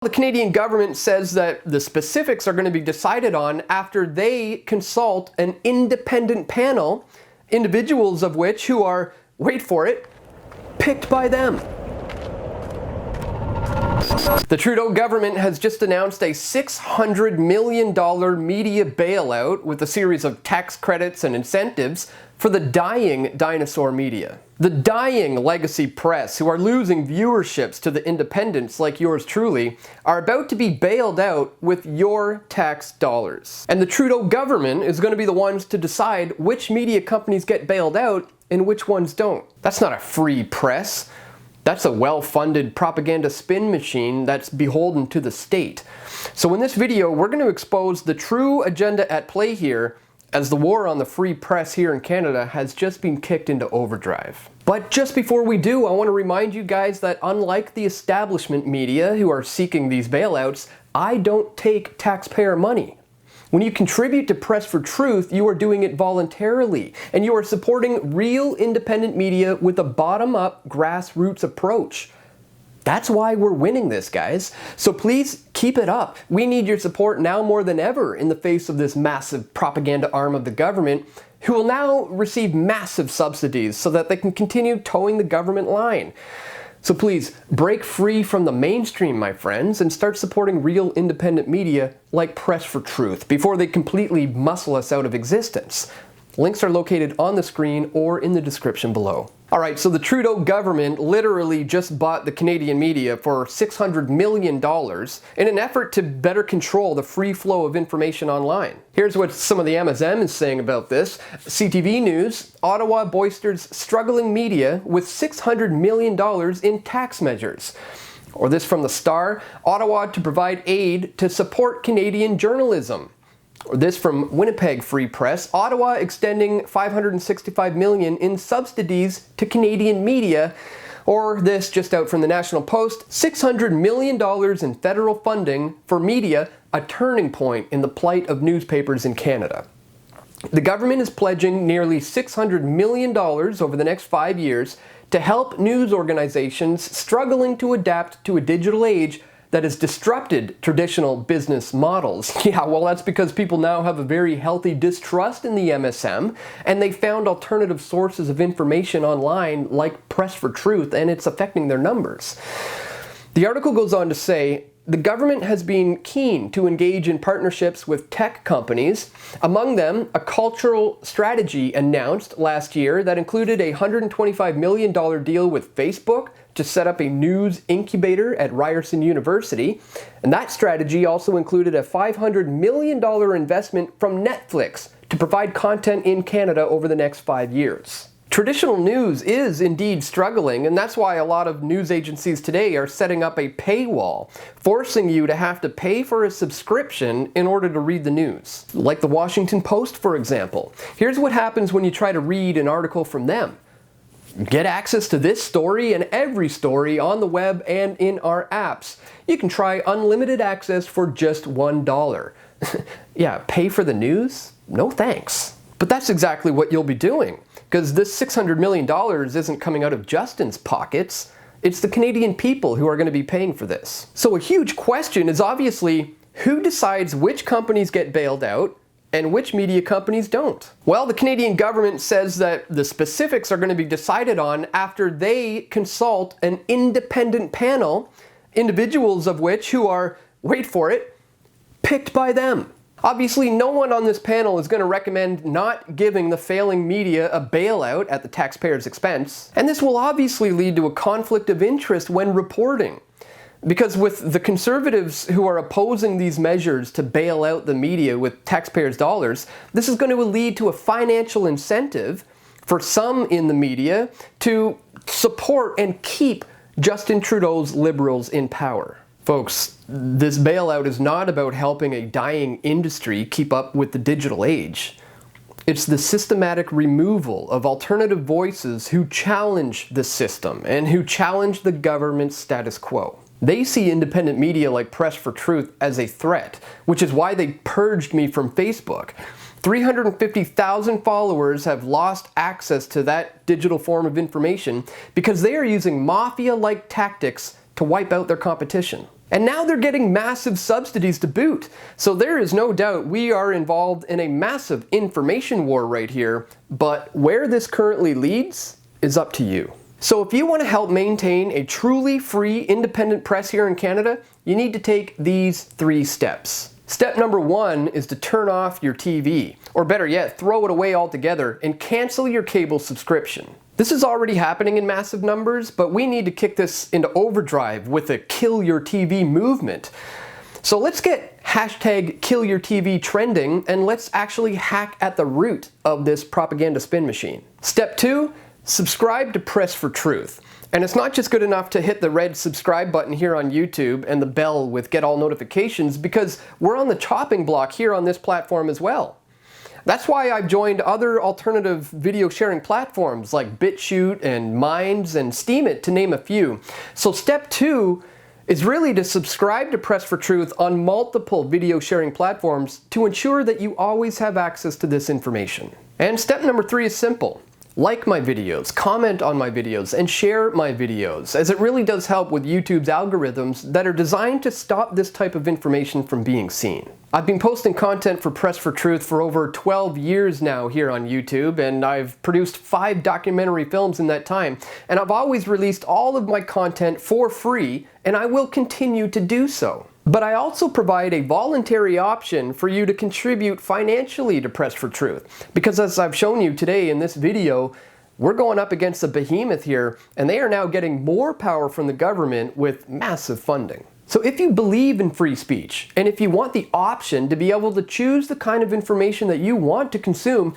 The Canadian government says that the specifics are going to be decided on after they consult an independent panel, individuals of which who are, wait for it, picked by them. The Trudeau government has just announced a $600 million media bailout with a series of tax credits and incentives for the dying dinosaur media. The dying legacy press, who are losing viewerships to the independents like yours truly, are about to be bailed out with your tax dollars. And the Trudeau government is going to be the ones to decide which media companies get bailed out and which ones don't. That's not a free press. That's a well-funded propaganda spin machine that's beholden to the state. So in this video, we're going to expose the true agenda at play here, as the war on the free press here in Canada has just been kicked into overdrive. But just before we do, I want to remind you guys that unlike the establishment media who are seeking these bailouts, I don't take taxpayer money. When you contribute to Press for Truth, you are doing it voluntarily, and you are supporting real independent media with a bottom-up grassroots approach. That's why we're winning this, guys. So please keep it up. We need your support now more than ever in the face of this massive propaganda arm of the government, who will now receive massive subsidies so that they can continue towing the government line. So please, break free from the mainstream, my friends, and start supporting real independent media like Press for Truth before they completely muscle us out of existence. Links are located on the screen or in the description below. Alright, so the Trudeau government literally just bought the Canadian media for $600 million in an effort to better control the free flow of information online. Here's what some of the MSM is saying about this. CTV News, Ottawa bolsters struggling media with $600 million in tax measures. Or this from the Star, Ottawa to provide aid to support Canadian journalism. Or this from Winnipeg Free Press, Ottawa extending $565 million in subsidies to Canadian media. Or this just out from the National Post, $600 million in federal funding for media, a turning point in the plight of newspapers in Canada. The government is pledging nearly $600 million over the next 5 years to help news organizations struggling to adapt to a digital age that has disrupted traditional business models. Yeah, well, that's because people now have a very healthy distrust in the MSM, and they found alternative sources of information online like Press for Truth, and it's affecting their numbers. The article goes on to say, the government has been keen to engage in partnerships with tech companies, among them a cultural strategy announced last year that included a $125 million deal with Facebook to set up a news incubator at Ryerson University. And that strategy also included a $500 million investment from Netflix to provide content in Canada over the next 5 years. Traditional news is indeed struggling, and that's why a lot of news agencies today are setting up a paywall, forcing you to have to pay for a subscription in order to read the news. Like the Washington Post, for example. Here's what happens when you try to read an article from them. Get access to this story and every story on the web and in our apps. You can try unlimited access for just $1. Yeah, pay for the news? No thanks. But that's exactly what you'll be doing, because this $600 million isn't coming out of Justin's pockets. It's the Canadian people who are going to be paying for this. So a huge question is obviously, who decides which companies get bailed out and which media companies don't? Well, the Canadian government says that the specifics are going to be decided on after they consult an independent panel, individuals of which who are, wait for it, picked by them. Obviously, no one on this panel is going to recommend not giving the failing media a bailout at the taxpayer's expense, and this will obviously lead to a conflict of interest when reporting. Because with the Conservatives who are opposing these measures to bail out the media with taxpayers' dollars, this is going to lead to a financial incentive for some in the media to support and keep Justin Trudeau's Liberals in power. Folks, this bailout is not about helping a dying industry keep up with the digital age. It's the systematic removal of alternative voices who challenge the system and who challenge the government's status quo. They see independent media like Press for Truth as a threat, which is why they purged me from Facebook. 350,000 followers have lost access to that digital form of information because they are using mafia-like tactics to wipe out their competition. And now they're getting massive subsidies to boot. So there is no doubt we are involved in a massive information war right here, but where this currently leads is up to you. So if you want to help maintain a truly free, independent press here in Canada, you need to take these 3 steps. Step number 1 is to turn off your TV, or better yet, throw it away altogether and cancel your cable subscription. This is already happening in massive numbers, but we need to kick this into overdrive with a kill your TV movement. So let's get hashtag kill your TV trending, and let's actually hack at the root of this propaganda spin machine. Step 2, subscribe to Press for Truth. And it's not just good enough to hit the red subscribe button here on YouTube and the bell with get all notifications, because we're on the chopping block here on this platform as well. That's why I've joined other alternative video sharing platforms like BitChute and Minds and Steemit, to name a few. So step 2 is really to subscribe to Press for Truth on multiple video sharing platforms to ensure that you always have access to this information. And step number 3 is simple. Like my videos, comment on my videos, and share my videos, as it really does help with YouTube's algorithms that are designed to stop this type of information from being seen. I've been posting content for Press for Truth for over 12 years now here on YouTube, and I've produced 5 documentary films in that time, and I've always released all of my content for free, and I will continue to do so. But I also provide a voluntary option for you to contribute financially to Press for Truth, because as I've shown you today in this video, we're going up against a behemoth here, and they are now getting more power from the government with massive funding. So if you believe in free speech, and if you want the option to be able to choose the kind of information that you want to consume,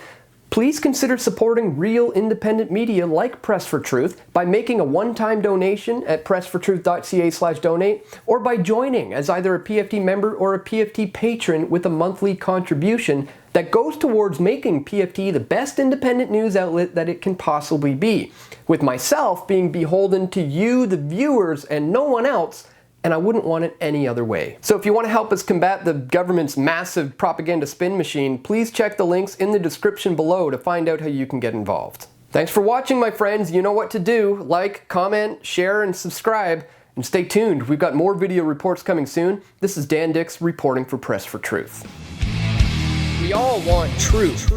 please consider supporting real independent media like Press for Truth by making a one-time donation at pressfortruth.ca/donate, or by joining as either a PFT member or a PFT patron with a monthly contribution that goes towards making PFT the best independent news outlet that it can possibly be, with myself being beholden to you, the viewers, and no one else, and I wouldn't want it any other way. So if you want to help us combat the government's massive propaganda spin machine, please check the links in the description below to find out how you can get involved. Thanks for watching, my friends. You know what to do. Like, comment, share, and subscribe. And stay tuned. We've got more video reports coming soon. This is Dan Dix reporting for Press for Truth. We all want truth.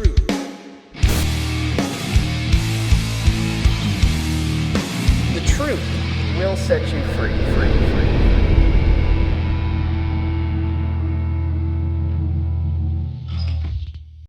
The truth will set you free.